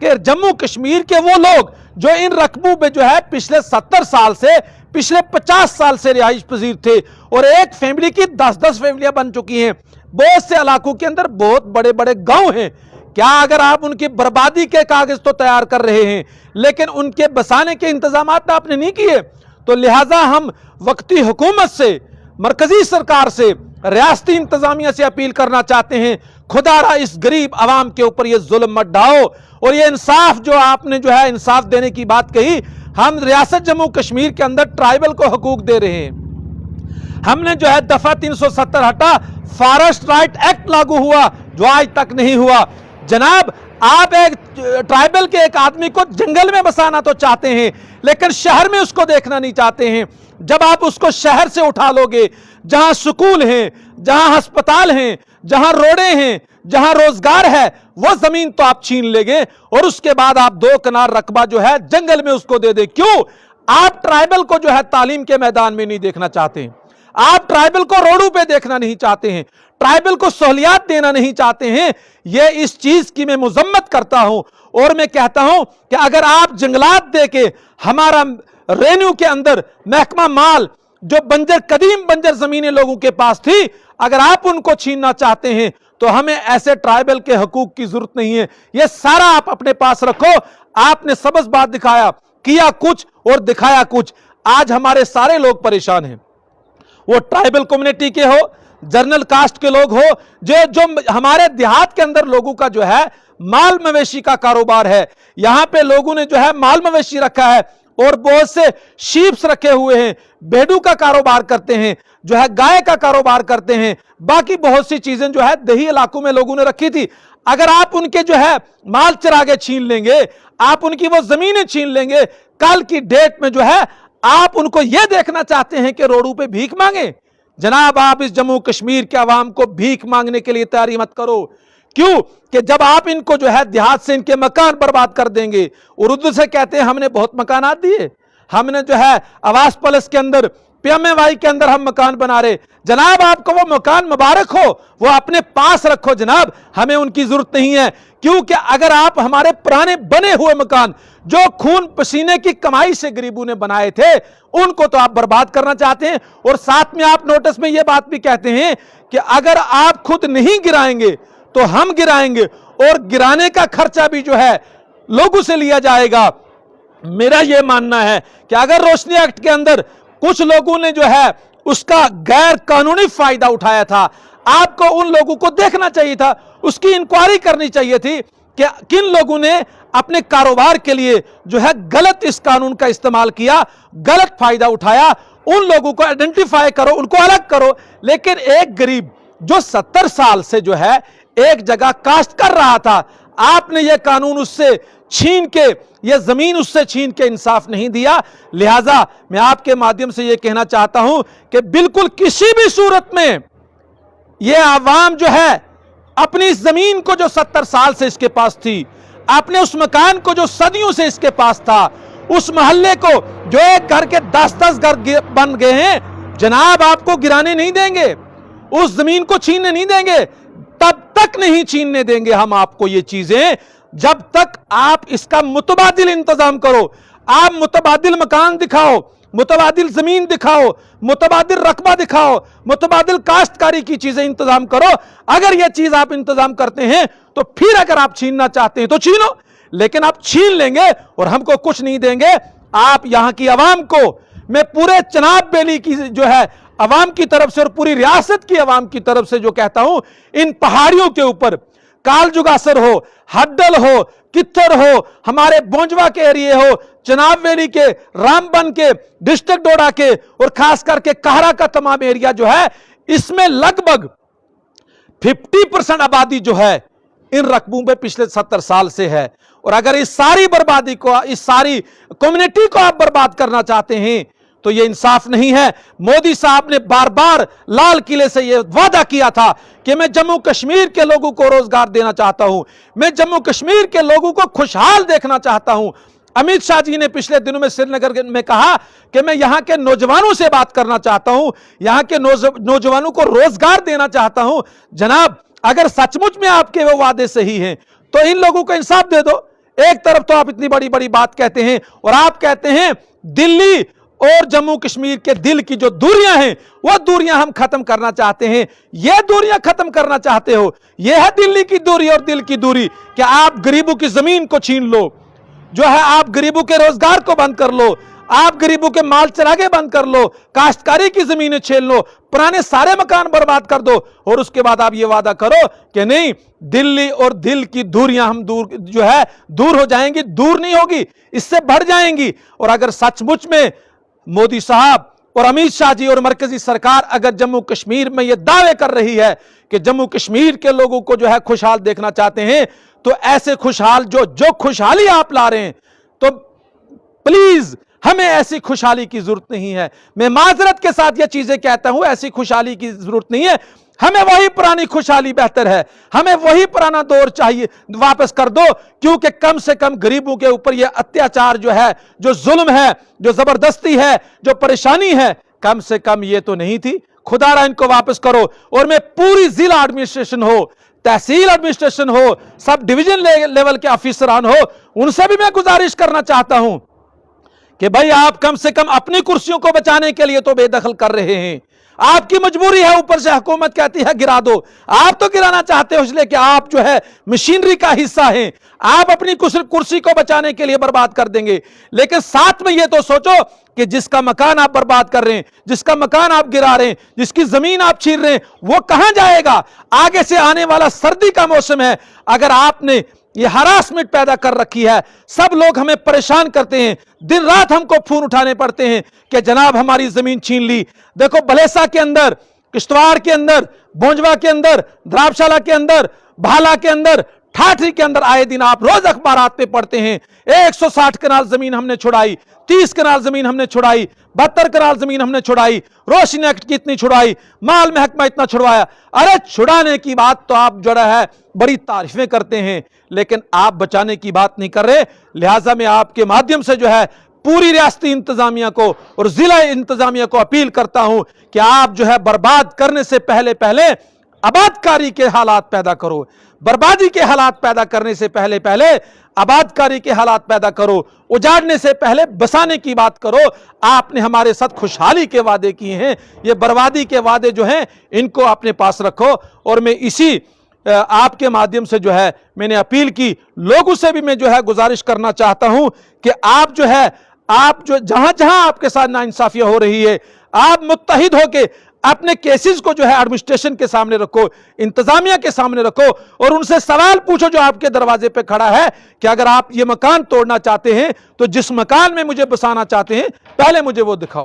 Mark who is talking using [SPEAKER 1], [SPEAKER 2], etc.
[SPEAKER 1] کہ جموں کشمیر کے وہ لوگ جو ان رقبوں پہ جو ہے پچھلے 70 سال سے پچھلے 50 سال سے رہائش پذیر تھے اور ایک فیملی کی 10-10 فیملیاں بن چکی ہیں، بہت سے علاقوں کے اندر بہت بڑے بڑے گاؤں ہیں، کیا اگر آپ ان کی بربادی کے کاغذ تو تیار کر رہے ہیں لیکن ان کے بسانے کے انتظامات آپ نے نہیں کیے، تو لہٰذا ہم وقتی حکومت سے، مرکزی سرکار سے، ریاستی انتظامیہ سے اپیل کرنا چاہتے ہیں، خدا را اس غریب عوام کے اوپر یہ ظلم مت ڈھاؤ، اور یہ انصاف جو آپ نے جو ہے انصاف دینے کی بات کہی، ہم ریاست جموں کشمیر کے اندر ٹرائبل کو حقوق دے رہے ہیں، ہم نے جو ہے دفعہ 370 ہٹا، فارسٹ رائٹ ایکٹ لاگو ہوا جو آج تک نہیں ہوا۔ جناب آپ ایک ٹرائبل کے ایک آدمی کو جنگل میں بسانا تو چاہتے ہیں لیکن شہر میں اس کو دیکھنا نہیں چاہتے ہیں، جب آپ اس کو شہر سے اٹھا لو گے جہاں سکول ہیں، جہاں ہسپتال ہیں، جہاں روڈیں ہیں، جہاں روزگار ہے، وہ زمین تو آپ چھین لیں گے اور اس کے بعد آپ 2 کنال رقبہ جو ہے جنگل میں اس کو دے دیں۔ کیوں؟ آپ ٹرائبل کو جو ہے تعلیم کے میدان میں نہیں دیکھنا چاہتے ہیں، آپ ٹرائبل کو روڈوں پہ دیکھنا نہیں چاہتے ہیں، ٹرائبل کو سہولیات دینا نہیں چاہتے ہیں۔ یہ اس چیز کی میں مذمت کرتا ہوں اور میں کہتا ہوں کہ اگر آپ جنگلات دے کے ہمارا رینیو کے اندر محکمہ مال جو قدیم بنجر زمینیں لوگوں کے پاس تھی، اگر آپ ان کو چھیننا چاہتے ہیں تو ہمیں ایسے ٹرائبل کے حقوق کی ضرورت نہیں ہے، یہ سارا آپ اپنے پاس رکھو۔ آپ نے سبز بات دکھایا، کیا کچھ اور دکھایا کچھ، آج ہمارے سارے لوگ پریشان ہیں، وہ ٹرائبل کمیونٹی کے ہو، جرنل کاسٹ کے لوگ ہو، جو ہمارے دیہات کے اندر لوگوں کا جو ہے مال مویشی کا کاروبار ہے، یہاں پہ لوگوں نے جو ہے مال مویشی رکھا ہے اور بہت سے شیپس رکھے ہوئے ہیں، بھیڑوں کا کاروبار کرتے ہیں، جو ہے گائے کا کاروبار کرتے ہیں، باقی بہت سی چیزیں جو ہے دیہی علاقوں میں لوگوں نے رکھی تھی۔ اگر آپ ان کے جو ہے مال چراغے چھین لیں گے، آپ ان کی وہ زمینیں چھین لیں گے، کل کی ڈیٹ میں جو ہے آپ ان کو یہ دیکھنا چاہتے ہیں کہ روڈوں پہ بھیک مانگیں؟ جناب آپ اس جموں کشمیر کے عوام کو بھیک مانگنے کے لیے تیاری مت کرو۔ کیوں کہ جب آپ ان کو جو ہے دیہات سے ان کے مکان برباد کر دیں گے، اردو سے کہتے ہیں ہم نے بہت مکانات دیے، ہم نے جو ہے آواز پلس کے اندر، پی ایم اے وائی کے اندر ہم مکان بنا رہے، جناب آپ کو وہ مکان مبارک ہو، وہ اپنے پاس رکھو جناب، ہمیں ان کی ضرورت نہیں ہے۔ کیونکہ اگر آپ ہمارے پرانے بنے ہوئے مکان جو خون پسینے کی کمائی سے غریبوں نے بنائے تھے ان کو تو آپ برباد کرنا چاہتے ہیں، اور ساتھ میں آپ نوٹس میں یہ بات بھی کہتے ہیں کہ اگر آپ خود نہیں گرائیں گے تو ہم گرائیں گے، اور گرانے کا خرچہ بھی جو ہے لوگوں سے لیا جائے گا۔ میرا یہ ماننا ہے کہ اگر روشنی ایکٹ کے اندر کچھ لوگوں نے جو ہے اس کا غیر قانونی فائدہ اٹھایا تھا، آپ کو ان لوگوں کو دیکھنا چاہیے تھا، اس کی انکوائری کرنی چاہیے تھی کہ کن لوگوں نے اپنے کاروبار کے لیے جو ہے غلط اس قانون کا استعمال کیا، غلط فائدہ اٹھایا، ان لوگوں کو آئیڈینٹیفائی کرو، ان کو الگ کرو۔ لیکن ایک غریب جو 70 سال سے جو ہے ایک جگہ کاشت کر رہا تھا، آپ نے یہ قانون اس سے چھین کے، یہ زمین اس سے چھین کے انصاف نہیں دیا۔ لہٰذا میں آپ کے مادھیم سے یہ کہنا چاہتا ہوں کہ بالکل کسی بھی صورت میں یہ عوام جو ہے اپنی زمین کو جو 70 سال سے اس کے پاس تھی، اپنے اس مکان کو جو صدیوں سے اس کے پاس تھا، اس محلے کو جو ایک گھر کے 10-10 گھر بن گئے ہیں، جناب آپ کو گرانے نہیں دیں گے، اس زمین کو چھیننے نہیں دیں گے، تب تک نہیں چھیننے دیں گے ہم آپ کو یہ چیزیں جب تک آپ اس کا متبادل انتظام کرو۔ آپ متبادل مکان دکھاؤ، متبادل زمین دکھاؤ، متبادل رقبہ دکھاؤ، متبادل کاشتکاری کی چیزیں انتظام کرو۔ اگر یہ چیز آپ انتظام کرتے ہیں تو پھر اگر آپ چھیننا چاہتے ہیں تو چھینو، لیکن آپ چھین لیں گے اور ہم کو کچھ نہیں دیں گے۔ آپ یہاں کی عوام کو، میں پورے چناب بیلی کی جو ہے عوام کی طرف سے اور پوری ریاست کی عوام کی طرف سے جو کہتا ہوں، ان پہاڑیوں کے اوپر کال جگاسر ہو، ہڈل ہو، کتھر ہو، ہمارے بونجوا کے ایریے ہو، چناب ویلی کے، رام بن کے، ڈسٹرکٹ ڈوڈا کے، اور خاص کر کے کہرا کا تمام ایریا جو ہے، اس میں لگ بھگ 50% آبادی جو ہے ان رقبوں پہ پچھلے 70 سال سے ہے۔ اور اگر اس ساری بربادی کو، اس ساری کمیونٹی کو آپ برباد کرنا چاہتے ہیں تو یہ انصاف نہیں ہے۔ مودی صاحب نے بار بار لال قلعے سے یہ وعدہ کیا تھا کہ میں جموں کشمیر کے لوگوں کو روزگار دینا چاہتا ہوں، میں جموں کشمیر کے لوگوں کو خوشحال دیکھنا چاہتا ہوں۔ امیت شاہ جی نے پچھلے دنوں میں سری نگر میں کہا کہ میں یہاں کے نوجوانوں سے بات کرنا چاہتا ہوں، یہاں کے نوجوانوں کو روزگار دینا چاہتا ہوں۔ جناب اگر سچ مچ میں آپ کے وہ وعدے صحیح ہیں تو ان لوگوں کو انصاف دے دو۔ ایک طرف تو آپ اتنی بڑی بڑی بات کہتے ہیں اور آپ کہتے ہیں دلی اور جموں کشمیر کے دل کی جو دوریاں ہیں وہ دوریاں ہم ختم کرنا چاہتے ہیں. یہ دوریاں ختم کرنا چاہتے ہو, یہ ہے دلی کی دوری اور دل کی دوری کہ آپ غریبوں کی زمین کو چھین لو, جو ہے آپ غریبوں کے روزگار کو بند کر لو, آپ غریبوں کے مال چراغے بند کر لو, کاشتکاری کی زمینیں چھین لو, پرانے سارے مکان برباد کر دو, اور اس کے بعد آپ یہ وعدہ کرو کہ نہیں دلی اور دل کی دوریاں ہم دور ہو جائیں گی. دور نہیں ہوگی, اس سے بڑھ جائیں گی. اور اگر سچ مچ میں مودی صاحب اور امت شاہ جی اور مرکزی سرکار اگر جموں کشمیر میں یہ دعوے کر رہی ہے کہ جموں کشمیر کے لوگوں کو جو ہے خوشحال دیکھنا چاہتے ہیں, تو ایسے خوشحال جو خوشحالی آپ لا رہے ہیں, تو پلیز ہمیں ایسی خوشحالی کی ضرورت نہیں ہے. میں معذرت کے ساتھ یہ چیزیں کہتا ہوں, ایسی خوشحالی کی ضرورت نہیں ہے. ہمیں وہی پرانی خوشحالی بہتر ہے, ہمیں وہی پرانا دور چاہیے, واپس کر دو. کیونکہ کم سے کم غریبوں کے اوپر یہ اتیاچار جو ہے, جو ظلم ہے, جو زبردستی ہے, جو پریشانی ہے, کم سے کم یہ تو نہیں تھی. خدا را ان کو واپس کرو. اور میں پوری ضلع ایڈمنسٹریشن ہو, تحصیل ایڈمنسٹریشن ہو, سب ڈویژن لیول کے افسران ہو, ان سے بھی میں گزارش کرنا چاہتا ہوں کہ بھائی آپ کم سے کم اپنی کرسیوں کو بچانے کے لیے تو بے دخل کر رہے ہیں. آپ کی مجبوری ہے, اوپر سے حکومت کہتی ہے گرا دو. آپ تو گرانا چاہتے ہو اس لیے کہ آپ جو ہے مشینری کا حصہ ہیں. آپ اپنی کرسی کو بچانے کے لیے برباد کر دیں گے. لیکن ساتھ میں یہ تو سوچو کہ جس کا مکان آپ برباد کر رہے ہیں, جس کا مکان آپ گرا رہے ہیں, جس کی زمین آپ چھین رہے ہیں, وہ کہاں جائے گا؟ آگے سے آنے والا سردی کا موسم ہے. اگر آپ نے یہ ہراسمنٹ پیدا کر رکھی ہے, سب لوگ ہمیں پریشان کرتے ہیں, دن رات ہم کو فون اٹھانے پڑتے ہیں کہ جناب ہماری زمین چھین لی. دیکھو بلیسا کے اندر, کشتواڑ کے اندر, بونجوا کے اندر, درابشالہ کے اندر, بھالا کے اندر, ٹھاٹری کے اندر آئے دن آپ روز اخبارات میں پڑھتے ہیں 160 کنال زمین ہم نے چھڑائی, 30 کنال زمین ہم نے چھڑائی, 72 کنال زمین ہم نے چھڑائی, روشنی ایکٹ کی اتنی چھڑائی, مال محکمہ اتنا چھڑوایا. ارے چھڑانے کی بات تو آپ جو ہے بڑی تعریفیں کرتے ہیں, لیکن آپ بچانے کی بات نہیں کر رہے. لہٰذا میں آپ کے مادھیم سے جو ہے پوری ریاستی انتظامیہ کو اور ضلع انتظامیہ کو اپیل کرتا ہوں کہ آپ جو ہے برباد کرنے سے پہلے آبادکاری کے حالات پیدا کرو. بربادی کے حالات پیدا کرنے سے پہلے آبادکاری کے حالات پیدا کرو. اجاڑنے سے پہلے بسانے کی بات کرو. آپ نے ہمارے ساتھ خوشحالی کے وعدے کیے ہیں, یہ بربادی کے وعدے جو ہیں ان کو اپنے پاس رکھو. اور میں اسی آپ کے مادھیم سے جو ہے میں نے اپیل کی, لوگوں سے بھی میں جو ہے گزارش کرنا چاہتا ہوں کہ آپ جو جہاں جہاں آپ کے ساتھ ناانصافیاں ہو رہی ہے, آپ متحد ہو کے اپنے کیسز کو جو ہے ایڈمنسٹریشن کے سامنے رکھو, انتظامیہ کے سامنے رکھو, اور ان سے سوال پوچھو جو آپ کے دروازے پہ کھڑا ہے کہ اگر آپ یہ مکان توڑنا چاہتے ہیں تو جس مکان میں مجھے بسانا چاہتے ہیں پہلے مجھے وہ دکھاؤ.